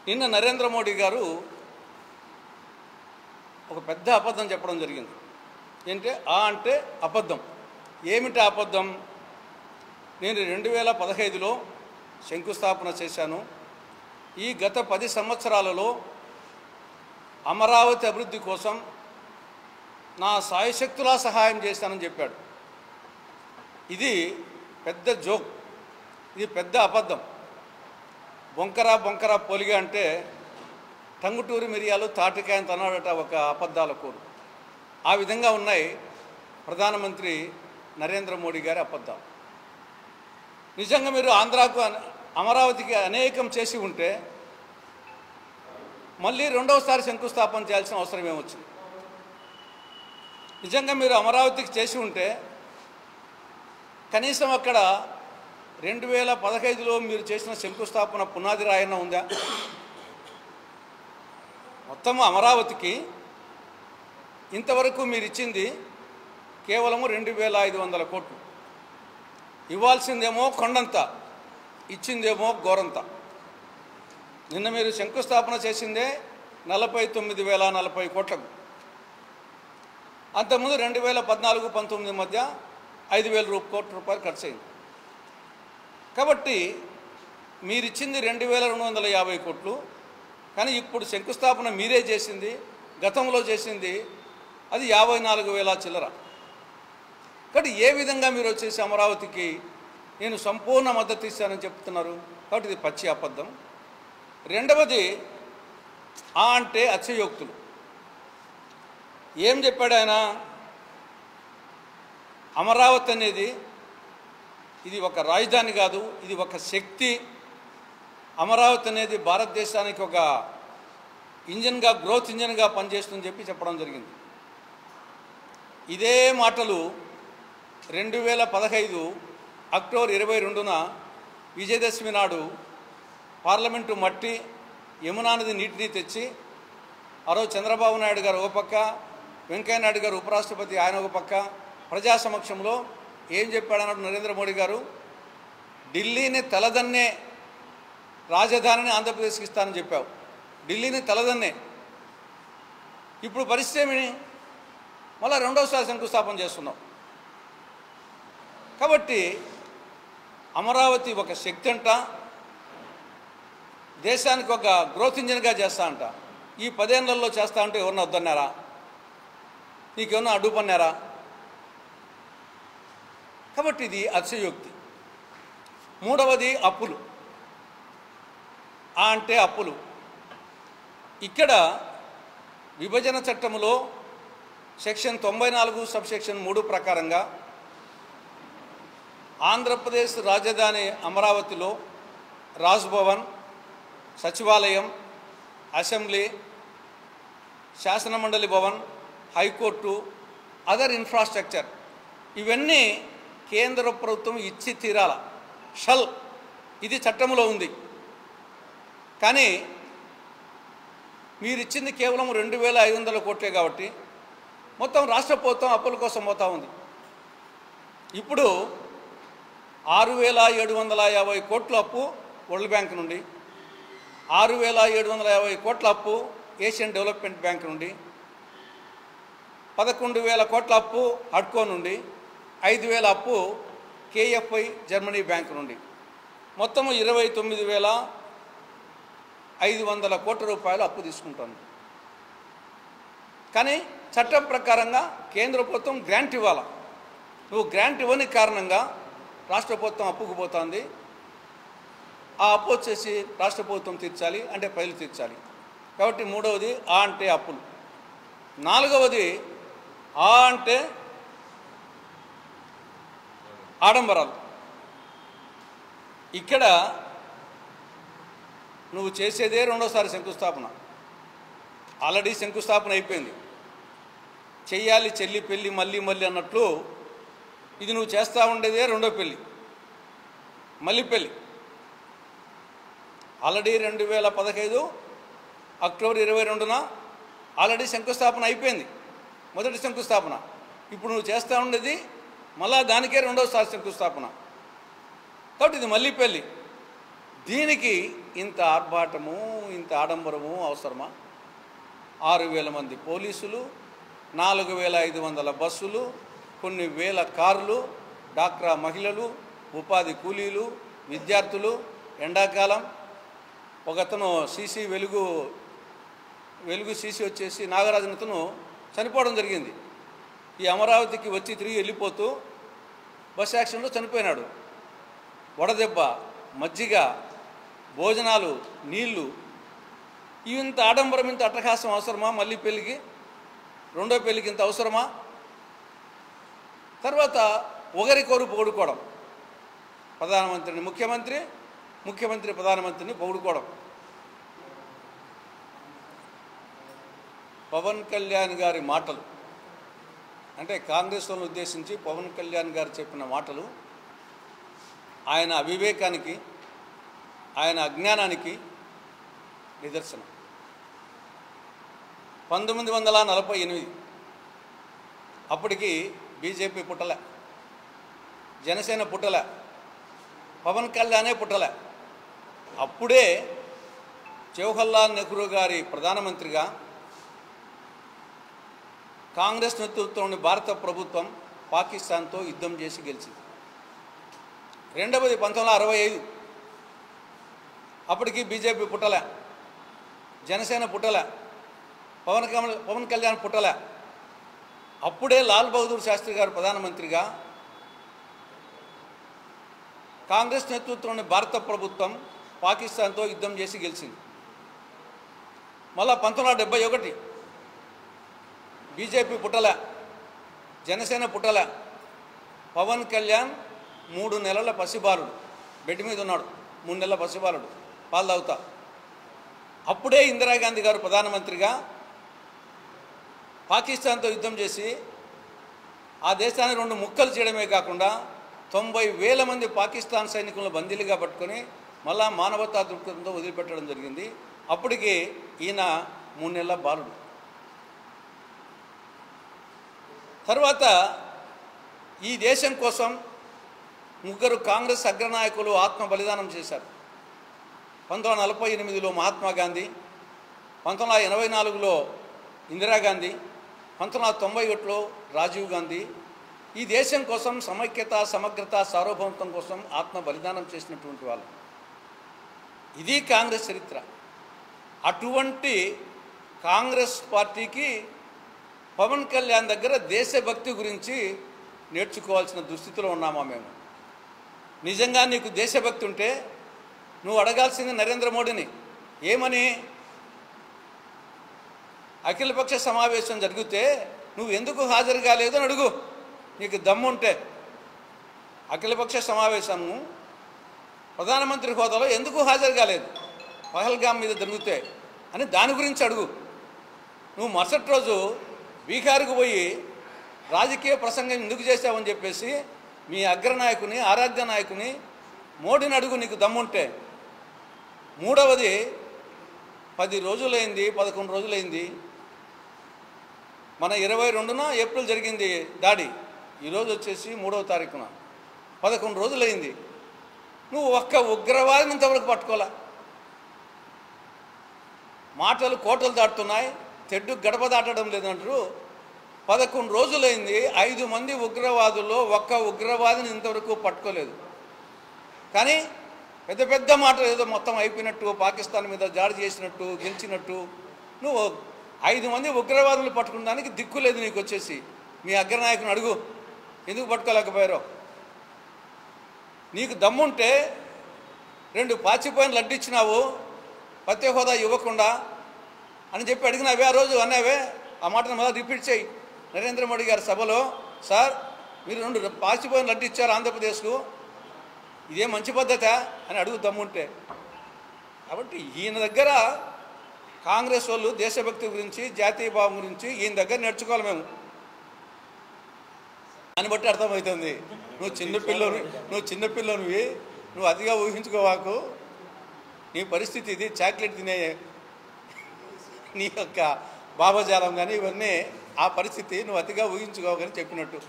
నిన్న నరేంద్ర మోడీ గారు ఒక పెద్ద అబద్ధం చెప్పడం జరిగింది. ఏంటంటే అంటే అబద్ధం. ఏమిటి అబద్ధం? నేను 2015లో శంకుస్థాపన చేశాను. ఈ గత 10 సంవత్సరాలలో అమరావతి అభివృద్ధి కోసం నా సాయశక్తులా సహాయం చేశానని చెప్పాడు. ఇది పెద్ద జోక్, ఇది పెద్ద అబద్ధం. బొంకరా పొలిగా అంటే టంగుటూరి మిరియాలు తాటికాయంత అన్నాడట ఒక అబద్ధాల కూరు. ఆ విధంగా ఉన్నాయి ప్రధానమంత్రి నరేంద్ర మోడీ గారి అబద్ధాలు. నిజంగా మీరు ఆంధ్రాకు అమరావతికి అనేకం చేసి ఉంటే మళ్ళీ రెండవసారి శంకుస్థాపన చేయాల్సిన అవసరం ఏమొచ్చింది? నిజంగా మీరు అమరావతికి చేసి ఉంటే కనీసం అక్కడ 2015లో మీరు చేసిన శంకుస్థాపన పునాది రాయన్న ఉందా? మొత్తం అమరావతికి ఇంతవరకు మీరు ఇచ్చింది కేవలము 2500 కోట్లు. ఇవ్వాల్సిందేమో కొండంత, ఇచ్చిందేమో గోరంత. నిన్న మీరు శంకుస్థాపన చేసిందే 49,040 కోట్లకు. అంతకుముందు 2014-19 మధ్య 5,000 కోట్ల రూపాయలు ఖర్చు అయింది. కాబట్టి మీరిచ్చింది 2,250 కోట్లు. కానీ ఇప్పుడు శంకుస్థాపన మీరే చేసింది, గతంలో చేసింది అది 54,000 చిల్లర. కాబట్టి ఏ విధంగా మీరు వచ్చేసి అమరావతికి నేను సంపూర్ణ మద్దతు ఇస్తానని చెప్తున్నారు? కాబట్టి ఇది పచ్చి అబద్ధం. రెండవది అంటే అతిశయోక్తులు. ఏం చెప్పాడు ఆయన? అమరావతి అనేది ఇది ఒక రాజధాని కాదు, ఇది ఒక శక్తి. అమరావతి అనేది భారతదేశానికి ఒక ఇంజన్గా, గ్రోత్ ఇంజన్గా పనిచేస్తుందని చెప్పడం జరిగింది. ఇదే మాటలు 2015 అక్టోబర్ 22న విజయదశమి నాడు పార్లమెంటు మట్టి, యమునా నది నీటిని తెచ్చి ఆ రోజు చంద్రబాబు నాయుడు గారు ఒక పక్క, వెంకయ్యనాయుడు గారు ఉపరాష్ట్రపతి ఆయన ఒక పక్క ప్రజా సమక్షంలో ఏం చెప్పాడన్నాడు నరేంద్ర మోడీ గారు? ఢిల్లీని తలదన్నే రాజధానిని ఆంధ్రప్రదేశ్కి ఇస్తానని చెప్పావు. ఢిల్లీని తలదన్నే. ఇప్పుడు పరిస్థితి ఏమి? మళ్ళీ రెండోసారి శంకుస్థాపన చేస్తున్నావు. కాబట్టి అమరావతి ఒక శక్తి అంట, దేశానికి ఒక గ్రోత్ ఇంజన్గా చేస్తా అంట. ఈ 10 ఏళ్లలో చేస్తా అంటే ఎవరన్నా వద్దన్నారా? నీకేమన్నా అడ్డుపన్నారా? కాబట్టి ఇది అతిశయోక్తి. మూడవది అప్పులు. అంటే అప్పులు. ఇక్కడ విభజన చట్టంలో సెక్షన్ 94 సబ్సెక్షన్ 3 ప్రకారంగా ఆంధ్రప్రదేశ్ రాజధాని అమరావతిలో రాజ్భవన్, సచివాలయం, అసెంబ్లీ, శాసనమండలి భవన్, హైకోర్టు, అదర్ ఇన్ఫ్రాస్ట్రక్చర్ ఇవన్నీ కేంద్ర ప్రభుత్వం ఇచ్చి తీరాల. షల్ ఇది చట్టంలో ఉంది. కానీ మీరు ఇచ్చింది కేవలం 2,500 కోట్లే కాబట్టి మొత్తం రాష్ట్ర ప్రభుత్వం అప్పుల కోసం పోతా ఉంది. ఇప్పుడు 6,750 కోట్ల అప్పు వరల్డ్ బ్యాంక్ నుండి, 6,750 కోట్ల అప్పు ఏషియన్ డెవలప్మెంట్ బ్యాంక్ నుండి, 11,000 కోట్ల అప్పు హడ్కో నుండి, 5,000 అప్పు కేఎఫ్ఐ జర్మనీ బ్యాంక్ నుండి, మొత్తము 29,500 కోట్ల రూపాయలు అప్పు తీసుకుంటుంది. కానీ చట్టం ప్రకారంగా కేంద్ర ప్రభుత్వం గ్రాంట్ ఇవ్వాలి. నువ్వు గ్రాంట్ ఇవ్వని కారణంగా రాష్ట్ర ప్రభుత్వం అప్పుకు పోతుంది. ఆ అప్పు వచ్చేసి రాష్ట్ర ప్రభుత్వం తీర్చాలి, అంటే ప్రజలు తీర్చాలి. కాబట్టి మూడవది అంటే అప్పులు. నాలుగవది అంటే ఆడంబరాలు. ఇక్కడ నువ్వు చేసేదే రెండోసారి శంకుస్థాపన. ఆల్రెడీ శంకుస్థాపన అయిపోయింది. చెయ్యాలి చెల్లి పెళ్ళి మళ్ళీ అన్నట్లు ఇది నువ్వు చేస్తూ ఉండేదే రెండో పెళ్ళి, మళ్ళీ పెళ్ళి. ఆల్రెడీ 2015 అక్టోబర్ 22న ఆల్రెడీ శంకుస్థాపన అయిపోయింది, మొదటి శంకుస్థాపన. ఇప్పుడు నువ్వు చేస్తూ ఉండేది మళ్ళా దానికే రెండోసారి శంకుస్థాపన. కాబట్టి ఇది మళ్ళీ పెళ్ళి. దీనికి ఇంత ఆర్భాటము, ఇంత ఆడంబరము అవసరమా? 6,000 మంది పోలీసులు, 4,500 బస్సులు, కొన్ని వేల కార్లు, డాక్రా మహిళలు, ఉపాధి కూలీలు, విద్యార్థులు, ఎండాకాలం ఒకతను వెలుగు సీసీ వచ్చేసి నాగరాజనతను చనిపోవడం జరిగింది. ఈ అమరావతికి వచ్చి తిరిగి వెళ్ళిపోతూ బస్ యాక్సిడెంట్లో చనిపోయినాడు. వడదెబ్బ, మజ్జిగ, భోజనాలు, నీళ్లు, ఇంత ఆడంబరం, ఇంత అట్టహాసం అవసరమా? మళ్ళీ పెళ్ళికి, రెండో పెళ్ళికి ఇంత అవసరమా? తర్వాత ఒకరికొరు పొగుడుకోవడం, ప్రధానమంత్రిని ముఖ్యమంత్రి, ముఖ్యమంత్రి ప్రధానమంత్రిని పొగుడుకోవడం. పవన్ కళ్యాణ్ గారి మాటలు అంటే కాంగ్రెస్ వాళ్ళని ఉద్దేశించి పవన్ కళ్యాణ్ గారు చెప్పిన మాటలు ఆయన అవివేకానికి, ఆయన అజ్ఞానానికి నిదర్శనం. 1948 అప్పటికి బీజేపీ పుట్టలే, జనసేన పుట్టలే, పవన్ కళ్యాణే పుట్టలే. అప్పుడే జవహర్లాల్ నెహ్రూ గారి ప్రధానమంత్రిగా కాంగ్రెస్ నేతృత్వంలోని భారత ప్రభుత్వం పాకిస్తాన్తో యుద్ధం చేసి గెలిచింది. రెండవది 1965 అప్పటికి బీజేపీ పుట్టలే, జనసేన పుట్టలే, పవన్ కళ్యాణ్ పుట్టలే. అప్పుడే లాల్ బహదూర్ శాస్త్రి గారు ప్రధానమంత్రిగా కాంగ్రెస్ నేతృత్వంలోని భారత ప్రభుత్వం పాకిస్తాన్తో యుద్ధం చేసి గెలిచింది. మళ్ళా 1971 బీజేపీ పుట్టలే, జనసేన పుట్టలే. పవన్ కళ్యాణ్ 3 నెలల పసిబాలుడు, బెడ్ మీద ఉన్నాడు, 3 నెలల పసిబాలుడు, పాలు తాగుతా. అప్పుడే ఇందిరాగాంధీ గారు ప్రధానమంత్రిగా పాకిస్తాన్తో యుద్ధం చేసి ఆ దేశాన్ని 2 ముక్కలు చేయడమే కాకుండా 90,000 మంది పాకిస్తాన్ సైనికులను బందీలుగా పట్టుకొని మళ్ళా మానవతా దృక్పథంతో వదిలిపెట్టడం జరిగింది. అప్పటికి ఈయన 3 నెలల బాలుడు. తర్వాత ఈ దేశం కోసం 3 కాంగ్రెస్ అగ్రనాయకులు ఆత్మ బలిదానం చేశారు. 1948లో మహాత్మా గాంధీ, 1984లో ఇందిరాగాంధీ, 1991లో రాజీవ్ గాంధీ ఈ దేశం కోసం సమైక్యత, సమగ్రత, సార్వభౌమత్వం కోసం ఆత్మ బలిదానం చేసినటువంటి వాళ్ళు. ఇది కాంగ్రెస్ చరిత్ర. అటువంటి కాంగ్రెస్ పార్టీకి పవన్ కళ్యాణ్ దగ్గర దేశభక్తి గురించి నేర్చుకోవాల్సిన దుస్థితిలో ఉన్నామా మేము? నిజంగా నీకు దేశభక్తి ఉంటే నువ్వు అడగాల్సింది నరేంద్ర మోడీని, ఏమని? అఖిలపక్ష సమావేశం జరిగితే నువ్వు ఎందుకు హాజరు కాలేదు అని అడుగు, నీకు దమ్ముంటే. అఖిలపక్ష సమావేశము ప్రధానమంత్రి హోదాలో ఎందుకు హాజరు కాలేదు, పహల్గామ్ మీద జరిగితే అని దాని గురించి అడుగు. నువ్వు మరుసటి రోజు బీహార్కు పోయి రాజకీయ ప్రసంగం ఎందుకు చేశావని చెప్పేసి మీ అగ్రనాయకుని, ఆరాధ్య నాయకుని మోడీని అడుగు, నీకు దమ్ముంటే. మూడవది 10 రోజులైంది, 11 రోజులైంది. మన 22న ఏప్రిల్ జరిగింది దాడి, ఈరోజు వచ్చేసి 3వ తారీఖున 11 రోజులైంది. నువ్వు ఒక్క ఉగ్రవాదిని ఇంతవరకు పట్టుకోలే. మాటలు కోటలు దాటుతున్నాయి, తెడ్డు గడప దాటడం లేదంటారు. 11 రోజులైంది, 5 మంది ఉగ్రవాదుల్లో ఒక్క ఉగ్రవాదిని ఇంతవరకు పట్టుకోలేదు. కానీ పెద్ద పెద్ద మాటలు ఏదో మొత్తం అయిపోయినట్టు, పాకిస్తాన్ మీద దాడి చేసినట్టు, గెలిచినట్టు. నువ్వు 5 మంది ఉగ్రవాదులు పట్టుకున్నానికి దిక్కు లేదు నీకు. వచ్చేసి మీ అగ్రనాయకుని అడుగు, ఎందుకు పట్టుకోలేకపోయారో. నీకు దమ్ముంటే 2 పాచిపోయిన లడ్డు ఇచ్చినావు, ప్రత్యేక హోదా ఇవ్వకుండా అని చెప్పి అడిగినావే, ఆ రోజు అన్నావే. ఆ మాటను మళ్ళీ రిపీట్ చేయి నరేంద్ర మోడీ గారి సభలో. సార్, మీరు 2 పాచిపోయిన లడ్డు ఇచ్చారు ఆంధ్రప్రదేశ్కు, ఇదే మంచి పద్ధత అని అడుగు దమ్ముంటే. కాబట్టి ఈయన దగ్గర కాంగ్రెస్ వాళ్ళు దేశభక్తి గురించి, జాతీయ భావం గురించి ఈయన దగ్గర నేర్చుకోవాలి మేము. దాన్ని బట్టి అర్థమవుతుంది. నువ్వు చిన్నపిల్లనివి, నువ్వు అతిగా ఊహించుకోవాకు. నీ పరిస్థితి ఇది. చాక్లెట్ తినే నీ యొక్క భావజాలం కానీ ఇవన్నీ ఆ పరిస్థితి నువ్వు అతిగా ఊహించుకోవని చెప్పినట్టు.